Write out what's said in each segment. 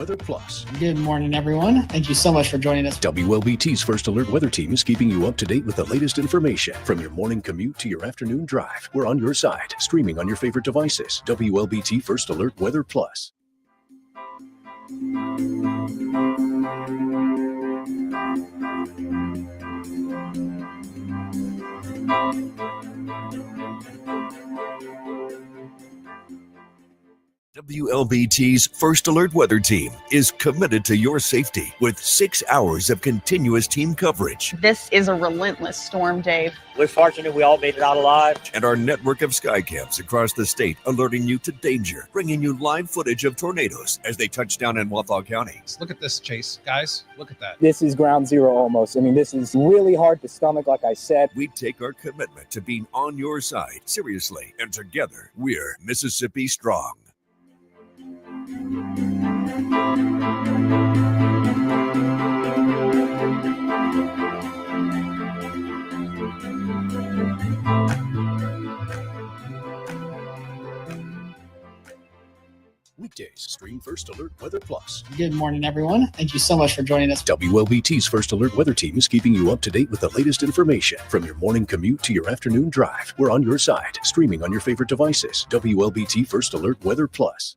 Weather Plus. Good morning, everyone. Thank you so much for joining us. WLBT's First Alert Weather Team is keeping you up to date with the latest information. From your morning commute to your afternoon drive, we're on your side, streaming on your favorite devices. WLBT First Alert Weather Plus. WLBT's First Alert Weather Team is committed to your safety with 6 hours of continuous team coverage. This is a relentless storm, Dave. We're fortunate we all made it out alive. And our network of sky cams across the state alerting you to danger, bringing you live footage of tornadoes as they touch down in Wathau County. Look at this, Chase. Guys, look at that. This is ground zero almost. I mean, this is really hard to stomach, like I said. We take our commitment to being on your side seriously, and together we're Mississippi Strong. Weekdays, stream First Alert Weather Plus. Good morning, everyone. Thank you so much for joining us. WLBT's First Alert Weather Team is keeping you up to date with the latest information. From your morning commute to your afternoon drive, we're on your side, streaming on your favorite devices. WLBT First Alert Weather Plus.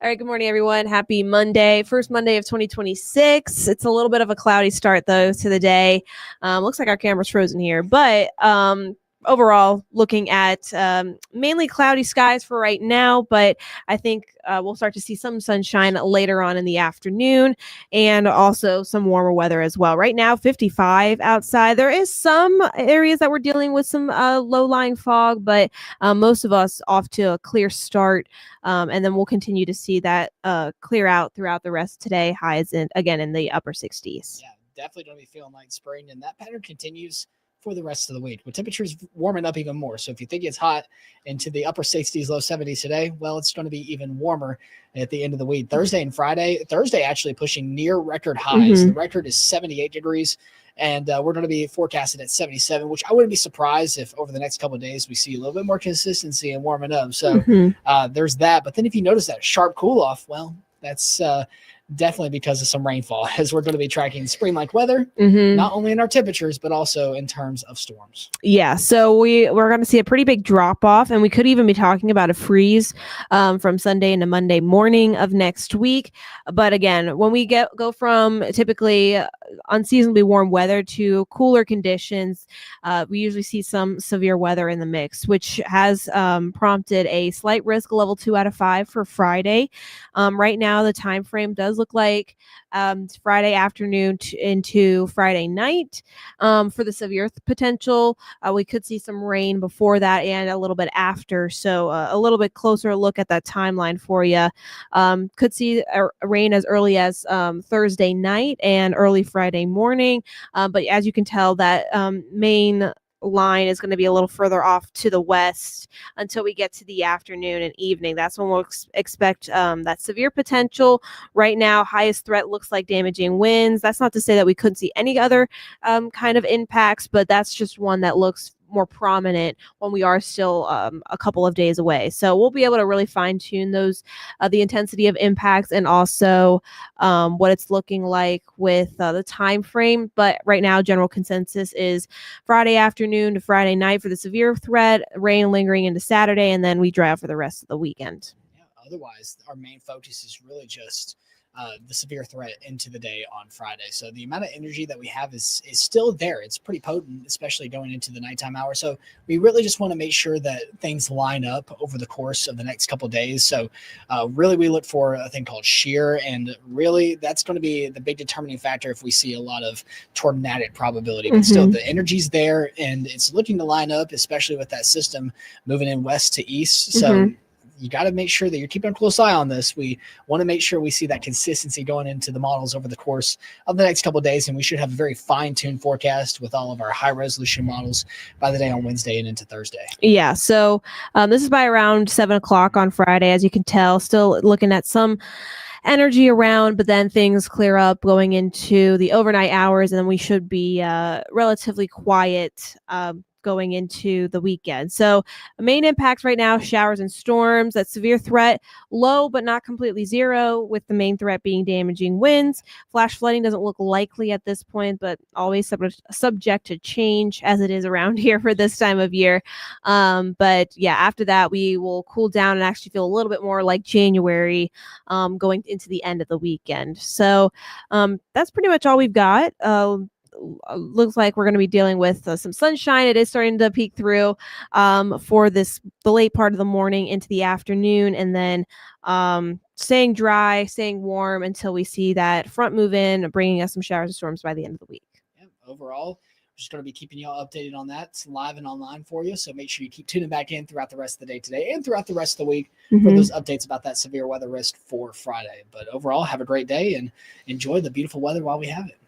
All right, good morning, everyone. Happy Monday, first Monday of 2026. It's a little bit of a cloudy start, though, to the day. Looks like our camera's frozen here, but overall, looking at mainly cloudy skies for right now, but I think we'll start to see some sunshine later on in the afternoon and also some warmer weather as well. Right now, 55 outside. There is some areas that we're dealing with some low-lying fog, but most of us off to a clear start, and then we'll continue to see that clear out throughout the rest of today. Highs again in the upper 60s. Yeah, definitely going to be feeling like spring, and that pattern continues for the rest of the week with temperatures warming up even more. So if you think it's hot into the upper 60s, low 70s today, well, it's going to be even warmer at the end of the week. Thursday and Friday, Thursday actually pushing near record highs. The record is 78 degrees, and we're going to be forecasted at 77, which I wouldn't be surprised if over the next couple of days we see a little bit more consistency and warming up. So there's that. But then if you notice that sharp cool off, well, that's definitely because of some rainfall, as we're going to be tracking spring-like weather, not only in our temperatures, but also in terms of storms. Yeah, so we're going to see a pretty big drop-off, and we could even be talking about a freeze from Sunday into Monday morning of next week. But again, when we go from typically unseasonably warm weather to cooler conditions, we usually see some severe weather in the mix, which has prompted a slight risk level 2 out of 5 for Friday. Right now, the time frame does look like Friday afternoon into Friday night for the severe potential. We could see some rain before that and a little bit after. So a little bit closer look at that timeline for you. Could see rain as early as Thursday night and early Friday morning. But as you can tell, that main line is going to be a little further off to the west until we get to the afternoon and evening. That's when we'll expect that severe potential. Right now, highest threat looks like damaging winds. That's not to say that we couldn't see any other kind of impacts, but that's just one that looks more prominent when we are still a couple of days away. So we'll be able to really fine tune those, the intensity of impacts and also what it's looking like with the time frame. But right now, general consensus is Friday afternoon to Friday night for the severe threat, rain lingering into Saturday, and then we dry out for the rest of the weekend. Yeah, otherwise, our main focus is really just the severe threat into the day on Friday. So the amount of energy that we have is still there. It's pretty potent, especially going into the nighttime hour. So we really just want to make sure that things line up over the course of the next couple of days. So really we look for a thing called shear, and really that's going to be the big determining factor if we see a lot of tornadic probability. But still the energy's there and it's looking to line up, especially with that system moving in west to east. So you got to make sure that you're keeping a close eye on this. We want to make sure we see that consistency going into the models over the course of the next couple of days, and we should have a very fine-tuned forecast with all of our high-resolution models by the day on Wednesday and into Thursday. Yeah, so this is by around 7 o'clock on Friday, as you can tell. Still looking at some energy around, but then things clear up going into the overnight hours, and then we should be relatively quiet going into the weekend. So main impacts right now, showers and storms. That severe threat low but not completely zero, with the main threat being damaging winds. Flash flooding doesn't look likely at this point, but always subject to change, as it is around here for this time of year. But yeah, after that we will cool down and actually feel a little bit more like January going into the end of the weekend. So that's pretty much all we've got. Looks like we're going to be dealing with some sunshine. It is starting to peek through for the late part of the morning into the afternoon, and then staying dry, staying warm until we see that front move in, bringing us some showers and storms by the end of the week. Yeah, overall, we're just going to be keeping you all updated on that. It's live and online for you, so make sure you keep tuning back in throughout the rest of the day today and throughout the rest of the week for those updates about that severe weather risk for Friday. But overall, have a great day and enjoy the beautiful weather while we have it.